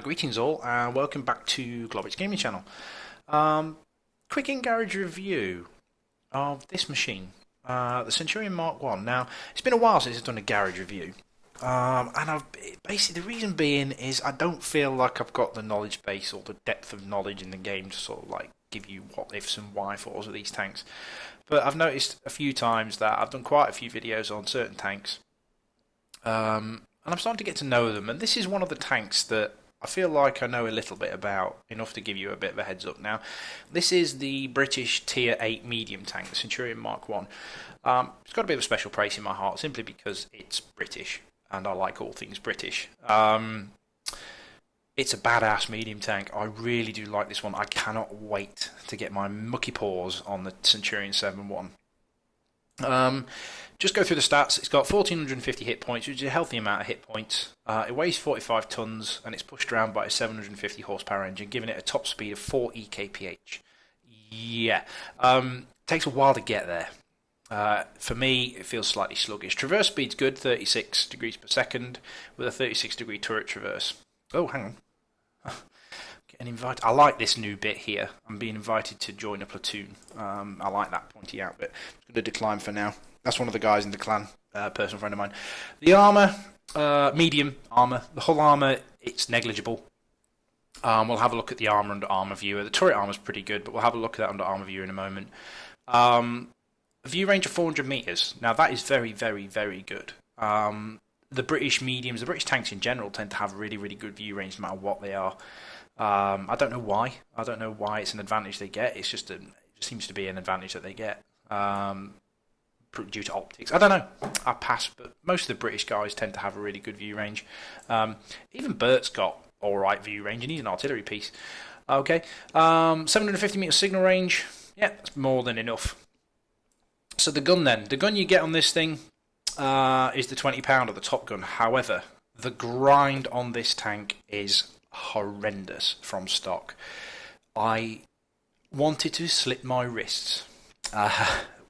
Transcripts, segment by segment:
Greetings all, and welcome back to Globbits Gaming Channel. Quick in-garage review of this machine, the Centurion Mark 1. Now, it's been a while since I've done a garage review, and basically the reason being is I don't feel like I've got the knowledge base or the depth of knowledge in the game to sort of like give you what ifs and why fors of these tanks. But I've noticed a few times that I've done quite a few videos on certain tanks, and I'm starting to get to know them, and this is one of the tanks that I feel like I know a little bit about, enough to give you a bit of a heads up. Now, this is the British Tier 8 medium tank, the Centurion Mark 1. It's got a bit of a special place in my heart, simply because it's British, and I like all things British. It's a badass medium tank. I really do like this one. I cannot wait to get my mucky paws on the Centurion 7.1. Just go through the stats. It's got 1450 hit points, which is a healthy amount of hit points. It weighs 45 tons, and it's pushed around by a 750 horsepower engine, giving it a top speed of 4 ekph. Yeah, takes a while to get there. For me, it feels slightly sluggish. Traverse speed's good, 36 degrees per second, with a 36 degree turret traverse. Oh, hang on. Getting invited. I like this new bit here. I'm being invited to join a platoon. I like that pointy out bit. I'm going to decline for now. That's one of the guys in the clan, personal friend of mine. The armour, medium armour. The hull armour, it's negligible. We'll have a look at the armour under armour viewer. The turret armour's pretty good, but we'll have a look at that under armour viewer in a moment. View range of 400 metres. Now that is very, very, very good. The British mediums, the British tanks in general, tend to have really, really good view range no matter what they are. I don't know why. I don't know why it's an advantage they get. It just seems to be an advantage that they get. Due to optics. I don't know. I pass, but most of the British guys tend to have a really good view range. Even Bert's got alright view range, and he's an artillery piece. Okay, 750 metre signal range. Yeah, that's more than enough. So the gun then. The gun you get on this thing is the 20 pounder, the Top Gun. However, the grind on this tank is horrendous from stock. I wanted to slit my wrists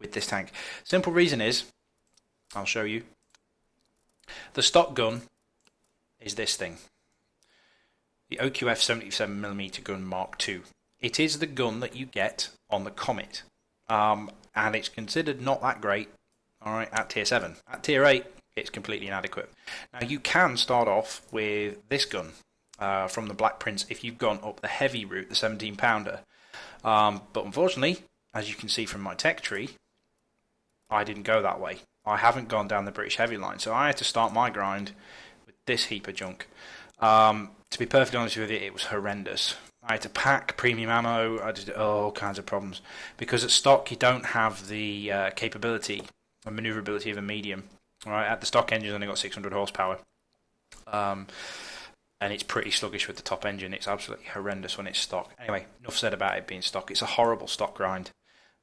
with this tank. Simple reason is, I'll show you. The stock gun is this thing. The OQF 77mm gun Mark II. It is the gun that you get on the Comet. And it's considered not that great, alright, at tier 7. At tier 8, it's completely inadequate. Now you can start off with this gun from the Black Prince if you've gone up the heavy route, the 17 pounder. But unfortunately, as you can see from my tech tree, I didn't go that way. I haven't gone down the British heavy line, so I had to start my grind with this heap of junk. To be perfectly honest with you, it was horrendous. I had to pack premium ammo. I did all kinds of problems because at stock you don't have the capability and manoeuvrability of a medium. All right, at the stock engine's only got 600 horsepower, and it's pretty sluggish with the top engine. It's absolutely horrendous when it's stock. Anyway, enough said about it being stock. It's a horrible stock grind.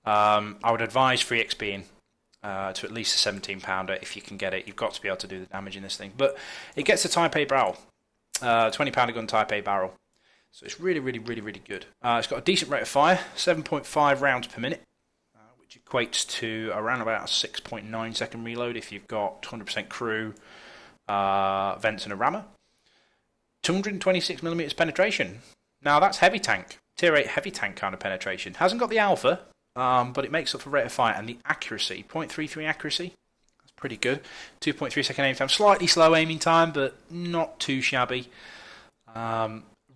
I would advise free XPing to at least a 17 pounder if you can get it. You've got to be able to do the damage in this thing. But it gets a Type A barrel, 20 pounder gun Type A barrel. So it's really, really, really, really good. It's got a decent rate of fire, 7.5 rounds per minute, which equates to around about a 6.9 second reload if you've got 100% crew, vents and a rammer. 226mm penetration. Now that's heavy tank, tier 8 heavy tank kind of penetration. Hasn't got the alpha, but it makes up for rate of fire, and the accuracy, 0.33 accuracy. That's pretty good. 2.3 second aim time, slightly slow aiming time, but not too shabby.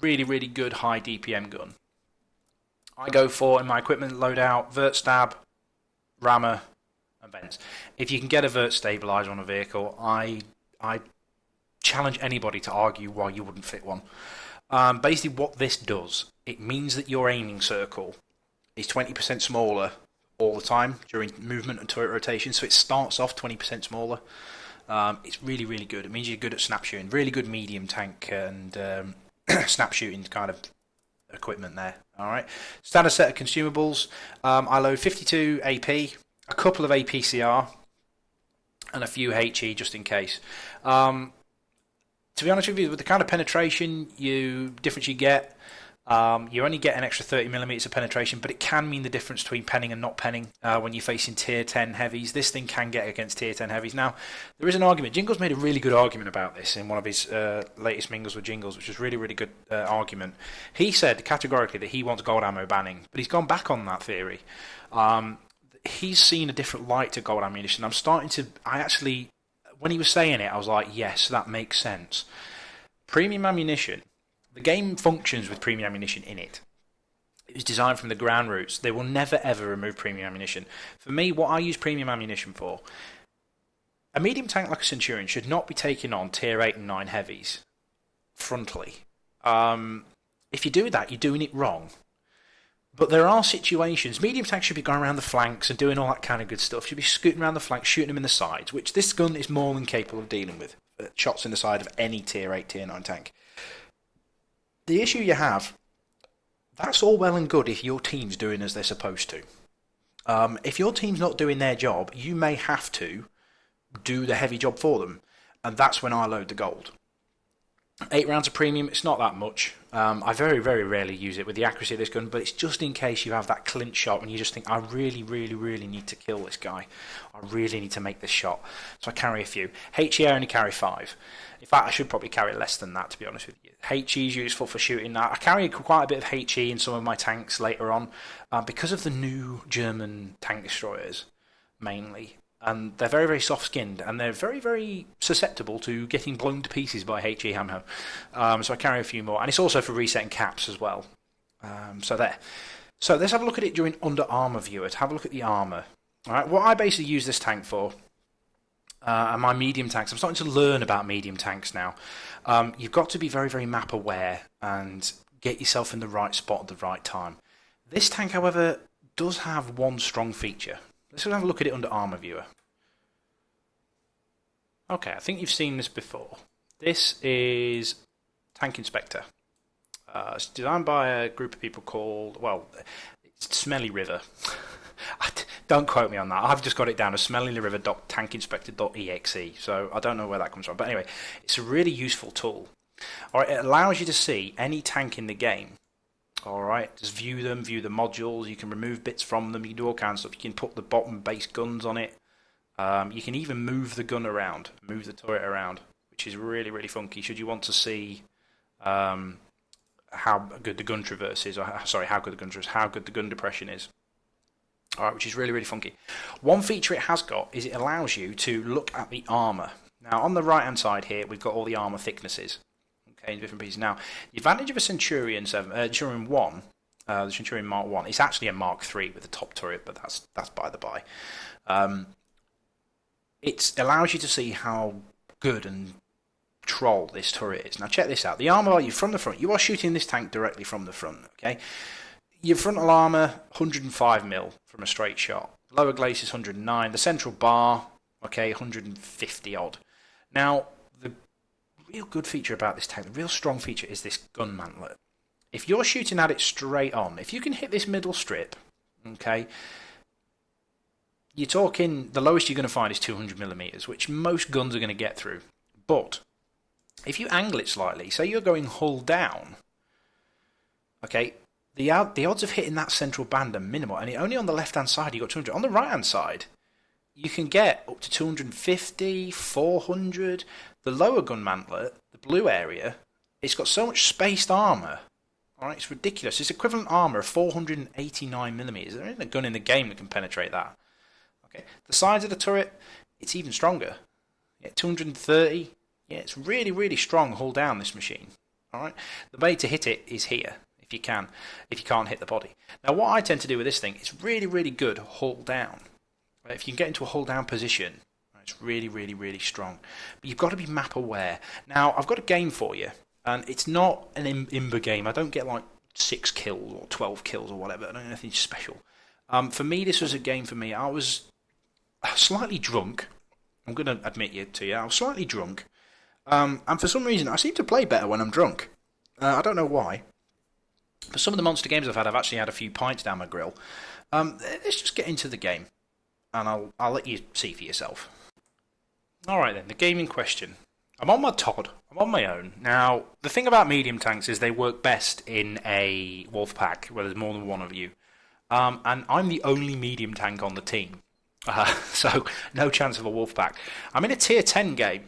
Really, really good high DPM gun. I go for, in my equipment loadout, vert stab, rammer, and vents. If you can get a vert stabilizer on a vehicle, I challenge anybody to argue why you wouldn't fit one. Basically what this does, it means that your aiming circle is 20% smaller all the time during movement and turret rotation, so it starts off 20% smaller. It's really, really good. It means you're good at snap shooting. Really good medium tank and snap shooting kind of equipment there. Alright. Standard set of consumables. I load 52 AP, a couple of APCR, and a few HE just in case. To be honest with you, with the kind of penetration difference you get, You only get an extra 30mm of penetration, but it can mean the difference between penning and not penning when you're facing tier 10 heavies. This thing can get against tier 10 heavies. Now, there is an argument. Jingles made a really good argument about this in one of his latest Mingles with Jingles, which was really, really good argument. He said categorically that he wants gold ammo banning, but he's gone back on that theory. He's seen a different light to gold ammunition. When he was saying it, I was like, yes, that makes sense. Premium ammunition. The game functions with premium ammunition in it. It was designed from the ground roots. They will never ever remove premium ammunition. For me, what I use premium ammunition for, a medium tank like a Centurion should not be taking on tier 8 and 9 heavies frontally. If you do that, you're doing it wrong. But there are situations, medium tanks should be going around the flanks and doing all that kind of good stuff. Should be scooting around the flanks, shooting them in the sides, which this gun is more than capable of dealing with. Shots in the side of any tier 8, tier 9 tank. The issue you have, that's all well and good if your team's doing as they're supposed to. If your team's not doing their job, you may have to do the heavy job for them. And that's when I load the gold. 8 rounds of premium, it's not that much. I very, very rarely use it with the accuracy of this gun, but it's just in case you have that clinch shot when you just think, I really, really, really need to kill this guy. I really need to make this shot. So I carry a few. HE, I only carry 5. In fact, I should probably carry less than that, to be honest with you. HE is useful for shooting that. I carry quite a bit of HE in some of my tanks later on because of the new German tank destroyers, mainly. And they're very, very soft-skinned, and they're very, very susceptible to getting blown to pieces by HE ammo. So I carry a few more. And it's also for resetting caps as well. So there. So let's have a look at it during under armour viewers. Have a look at the armour. All right, what I basically use this tank for are my medium tanks. I'm starting to learn about medium tanks now. You've got to be very, very map aware and get yourself in the right spot at the right time. This tank, however, does have one strong feature. Let's have a look at it under Armour Viewer. Okay, I think you've seen this before. This is Tank Inspector. It's designed by a group of people called, well, it's Smelly River. Don't quote me on that. I've just got it down as smellyriver.tankinspector.exe, so I don't know where that comes from. But anyway, it's a really useful tool. All right, it allows you to see any tank in the game. Alright, just view them, view the modules, you can remove bits from them, you can do all kinds of stuff. You can put the bottom base guns on it. You can even move the gun around, move the turret around, which is really, really funky. Should you want to see how good the gun traverse is, or sorry, how good the gun depression is. Alright, which is really, really funky. One feature it has got is it allows you to look at the armour. Now, on the right hand side here, we've got all the armour thicknesses. In different pieces. Now, the advantage of a Centurion 1, the Centurion Mark 1, it's actually a Mark 3 with a top turret, but that's by the by. It allows you to see how good and troll this turret is. Now, check this out. The armour value from the front, you are shooting this tank directly from the front, okay? Your frontal armour, 105mm from a straight shot. Lower glacis, 109. The central bar, okay, 150 odd. Now, real good feature about this tank, the real strong feature is this gun mantlet. If you're shooting at it straight on, if you can hit this middle strip, okay, you're talking, the lowest you're going to find is 200mm, which most guns are going to get through. But if you angle it slightly, say you're going hull down, okay, the odds of hitting that central band are minimal, and only on the left-hand side you got 200. On the right-hand side, you can get up to 250, 400. The lower gun mantlet, the blue area, it's got so much spaced armour. Alright, it's ridiculous. It's equivalent armour of 489mm. There isn't a gun in the game that can penetrate that. Okay, the sides of the turret, it's even stronger. Yeah, 230. Yeah, it's really, really strong hull down, this machine. Alright, the way to hit it is here, if you can. If you can't hit the body. Now, what I tend to do with this thing, it's really, really good hull down. If you can get into a hull down position, it's really, really, really strong. But you've got to be map aware. Now, I've got a game for you, and it's not an Imber game. I don't get like 6 kills or 12 kills or whatever. I don't do anything special. For me, this was a game for me. I was slightly drunk. I'm going to admit to you, I was slightly drunk. And for some reason, I seem to play better when I'm drunk. I don't know why. But some of the monster games I've had, I've actually had a few pints down my grill. Let's just get into the game. And I'll let you see for yourself. Alright then, the game in question. I'm on my Todd. I'm on my own. Now, the thing about medium tanks is they work best in a wolf pack where there's more than one of you. And I'm the only medium tank on the team. So, no chance of a wolf pack. I'm in a tier 10 game.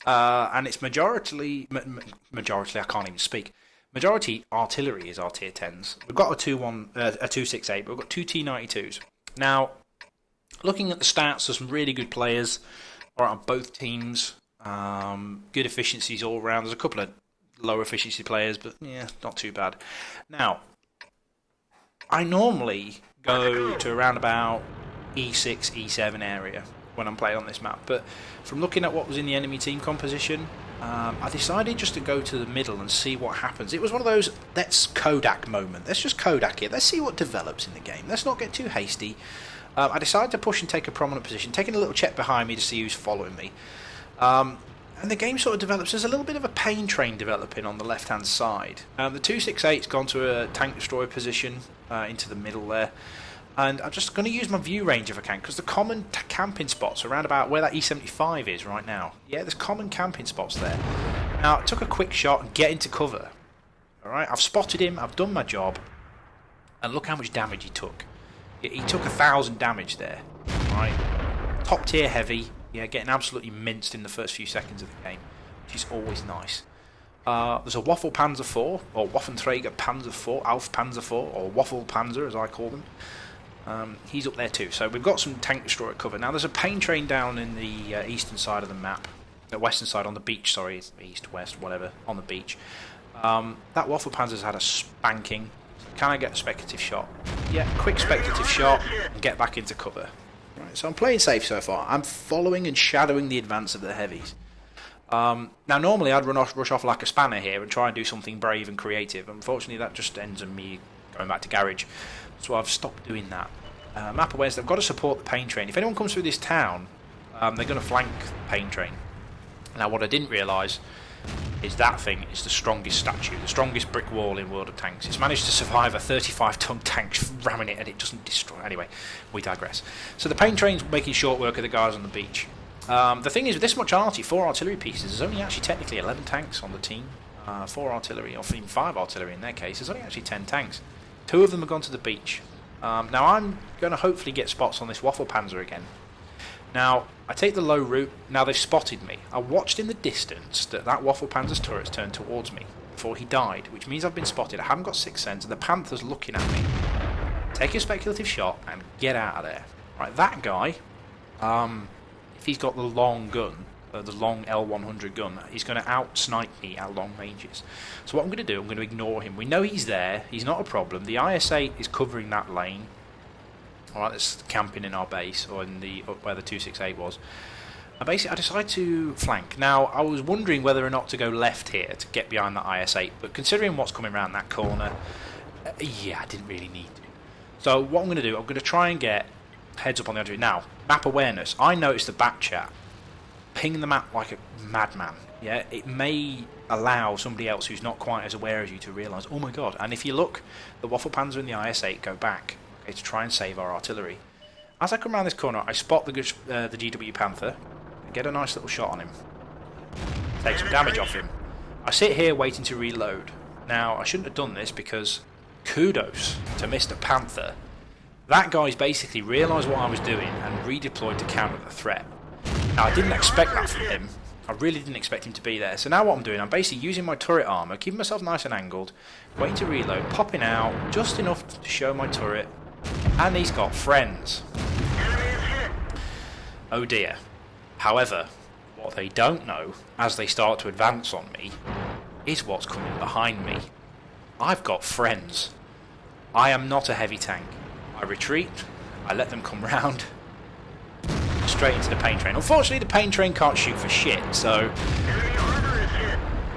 And it's majority, I can't even speak. Majority artillery is our tier 10s. We've got a 268, but we've got two T92s. Now, looking at the stats, there's some really good players on both teams. Good efficiencies all around. There's a couple of low efficiency players, but yeah, not too bad. Now, I normally go to around about E6, E7 area when I'm playing on this map, but from looking at what was in the enemy team composition, I decided just to go to the middle and see what happens. It was one of those, let's Kodak moment. Let's just Kodak it. Let's see what develops in the game. Let's not get too hasty. I decided to push and take a prominent position, taking a little check behind me to see who's following me. And the game sort of develops. There's a little bit of a pain train developing on the left-hand side. The 268's gone to a tank destroyer position into the middle there. And I'm just going to use my view range if I can, because the common camping spots around about where that E75 is right now. Yeah, there's common camping spots there. Now, I took a quick shot and get into cover. Alright, I've spotted him, I've done my job. And look how much damage he took. He took 1,000 damage there. Alright, top tier heavy. Yeah, getting absolutely minced in the first few seconds of the game, which is always nice. There's a Waffle Panzer 4, or Waffenträger Panzer 4, Auf Panzer 4, or Waffle Panzer as I call them. He's up there too, so we've got some tank destroyer cover. Now there's a pain train down in the eastern side of the map, the western side on the beach, sorry, it's east, west, whatever, on the beach. That Waffle Panzer's had a spanking. Can I get a speculative shot? Yeah, quick speculative shot and get back into cover. Right, so I'm playing safe so far. I'm following and shadowing the advance of the heavies. Now normally I'd rush off like a spanner here and try and do something brave and creative. Unfortunately that just ends in me going back to garage. So I've stopped doing that. Map awareness, they've got to support the pain train. If anyone comes through this town, they're going to flank the pain train. Now what I didn't realise is that thing is the strongest statue, the strongest brick wall in World of Tanks. It's managed to survive a 35-ton tank ramming it and it doesn't destroy. Anyway, we digress. So the pain train's making short work of the guys on the beach. The thing is, with this much arty, 4 artillery pieces, there's only actually technically 11 tanks on the team. 4 artillery, or even 5 artillery in their case, there's only actually 10 tanks. 2 of them have gone to the beach. Now I'm going to hopefully get spots on this Waffle Panzer again. Now, I take the low route. Now they've spotted me. I watched in the distance that Waffle Panzer's turret's turned towards me before he died, which means I've been spotted. I haven't got sixth sense, and the Panther's looking at me. Take a speculative shot and get out of there. Right, that guy, if he's got the long gun, the long L100 gun, he's going to out-snipe me at long ranges. So what I'm going to do, I'm going to ignore him. We know he's there. He's not a problem. The IS-8 is covering that lane. Alright, that's camping in our base, or in the up where the 268 was. And basically, I decided to flank. Now, I was wondering whether or not to go left here to get behind that IS-8, but considering what's coming around that corner, yeah, I didn't really need to. So what I'm going to do, I'm going to try and get heads up on the other. Now, map awareness. I noticed the back chat ping the map like a madman. Yeah, it may allow somebody else who's not quite as aware as you to realise, oh my god. And if you look, the Waffle Panzer and the IS-8 go back. To try and save our artillery. As I come around this corner, I spot the GW Panther and get a nice little shot on him. Take some damage off him. I sit here waiting to reload. Now, I shouldn't have done this because kudos to Mr. Panther. That guy's basically realised what I was doing and redeployed to counter the threat. Now, I didn't expect that from him. I really didn't expect him to be there. So now what I'm doing, I'm basically using my turret armour, keeping myself nice and angled, waiting to reload, popping out just enough to show my turret. And he's got friends. Oh dear. However, what they don't know, as they start to advance on me, is what's coming behind me. I've got friends. I am not a heavy tank. I retreat, I let them come round, straight into the pain train. Unfortunately, the pain train can't shoot for shit, so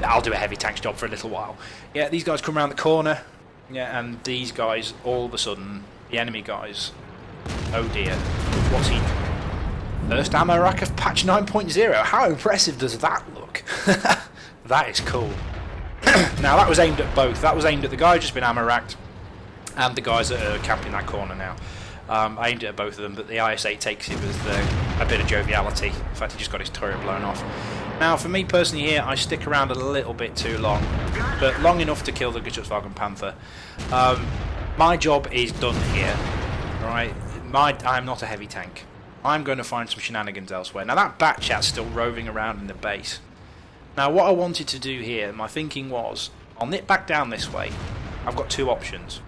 I'll do a heavy tank's job for a little while. Yeah, these guys come around the corner, yeah, and these guys, all of a sudden, the enemy guys, oh dear, what's he? First ammo rack of patch 9.0. How impressive does that look? That is cool. Now that was aimed at both. That was aimed at the guy who's just been ammo racked and the guys that are camping that corner now. I aimed it at both of them, but the IS-8 takes it with a bit of joviality. In fact, he just got his turret blown off. Now, for me personally here, I stick around a little bit too long, but long enough to kill the Geschutzwagen Panther. My job is done here, right? I'm not a heavy tank. I'm going to find some shenanigans elsewhere. Now, that Batchat's still roving around in the base. Now, what I wanted to do here, my thinking was, I'll nip back down this way. I've got two options.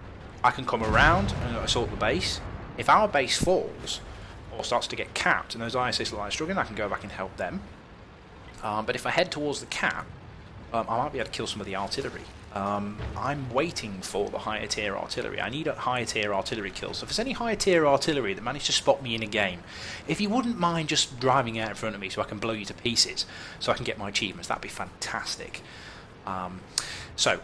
I can come around and assault the base. If our base falls, or starts to get capped, and those ISS are struggling, I can go back and help them. But if I head towards the cap, I might be able to kill some of the artillery. I'm waiting for the higher tier artillery. I need a higher tier artillery kill. So if there's any higher tier artillery that managed to spot me in a game, if you wouldn't mind just driving out in front of me so I can blow you to pieces, so I can get my achievements, that'd be fantastic. So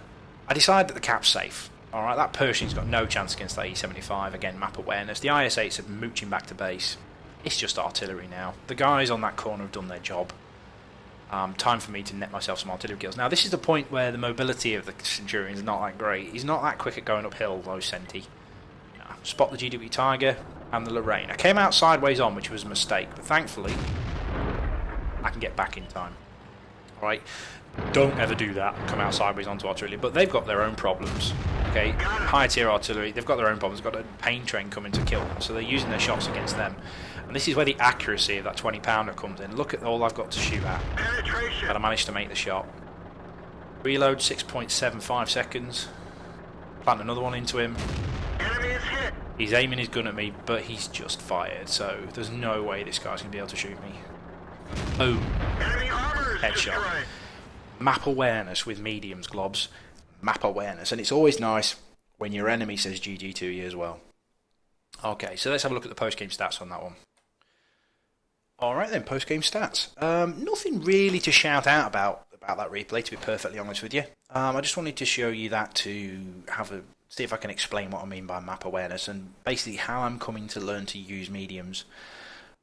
I decided that the cap's safe. Alright, that Pershing's got no chance against that E75. Again, map awareness. The IS-8s are mooching back to base. It's just artillery now. The guys on that corner have done their job. Time for me to net myself some artillery kills. Now, this is the point where the mobility of the Centurion is not that great. He's not that quick at going uphill, though, Centy. Spot the GW Tiger and the Lorraine. I came out sideways on, which was a mistake, but thankfully, I can get back in time. Alright, don't ever do that, come out sideways onto artillery, but they've got their own problems. Okay, higher tier artillery, they've got their own problems. They've got a pain train coming to kill them, so they're using their shots against them. And this is where the accuracy of that 20-pounder comes in. Look at all I've got to shoot at. But I managed to make the shot. Reload 6.75 seconds. Plant another one into him. Enemy is hit. He's aiming his gun at me, but he's just fired, so there's no way this guy's going to be able to shoot me. Boom. Enemy armor is Headshot. destroyed. Map awareness with mediums, Globs. Map awareness. And it's always nice when your enemy says GG to you as well. Okay, so let's have a look at the post-game stats on that one. Alright then, post-game stats. Nothing really to shout out about that replay, to be perfectly honest with you. I just wanted to show you that to see if I can explain what I mean by map awareness and basically how I'm coming to learn to use mediums.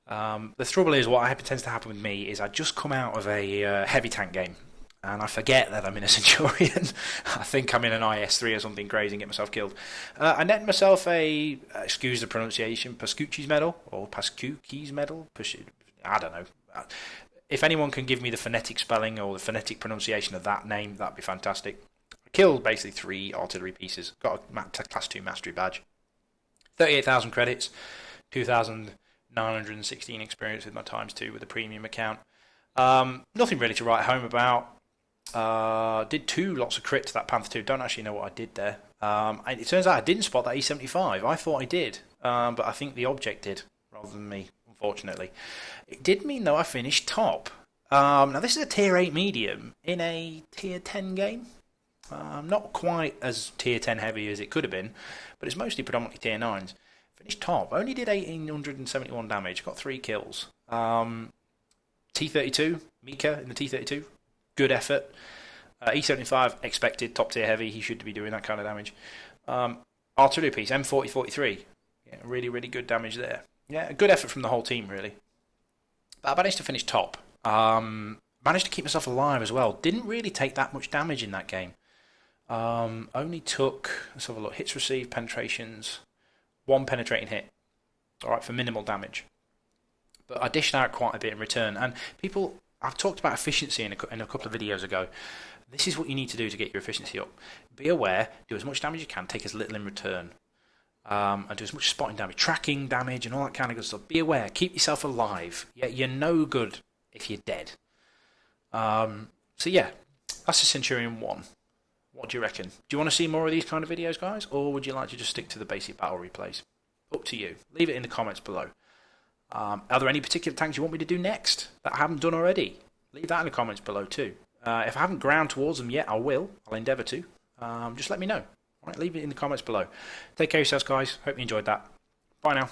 The trouble is, what tends to happen with me is I just come out of a heavy tank game and I forget that I'm in a Centurion. I think I'm in an IS-3 or something crazy and get myself killed. I net myself a, excuse the pronunciation, Pascucci's medal, or Pascucci's medal, I don't know. If anyone can give me the phonetic spelling or the phonetic pronunciation of that name, that'd be fantastic. I killed basically 3 artillery pieces, got a class 2 mastery badge. 38,000 credits, 2,916 experience with my _2 with a premium account. Nothing really to write home about. Did 2 lots of crit to that Panther 2. Don't actually know what I did there. It turns out I didn't spot that E75. I thought I did, but I think the object did rather than me, unfortunately. It did mean, though, I finished top. Now, this is a tier 8 medium in a tier 10 game. Not quite as tier 10 heavy as it could have been, but it's mostly predominantly tier 9s. Finished top. Only did 1,871 damage. Got 3 kills. T32, Mika in the T32. Good effort. E75, expected, top tier heavy. He should be doing that kind of damage. Artillery piece, M4043. Yeah, really, really good damage there. Yeah, good effort from the whole team, really. But I managed to finish top. Managed to keep myself alive as well. Didn't really take that much damage in that game. Only took, let's have a look, hits received, penetrations, 1 penetrating hit. Alright, for minimal damage. But I dished out quite a bit in return. And people, I've talked about efficiency in a couple of videos ago. This is what you need to do to get your efficiency up. Be aware, do as much damage as you can, take as little in return. And do as much spotting damage, tracking damage and all that kind of good stuff. Be aware, keep yourself alive. Yeah, you're no good if you're dead. So yeah, that's the Centurion 1. What do you reckon? Do you want to see more of these kind of videos, guys? Or would you like to just stick to the basic battle replays? Up to you. Leave it in the comments below. Are there any particular tanks you want me to do next that I haven't done already? Leave that in the comments below too. If I haven't ground towards them yet, I will. I'll endeavour to. Just let me know. All right, leave it in the comments below. Take care of yourselves, guys. Hope you enjoyed that. Bye now.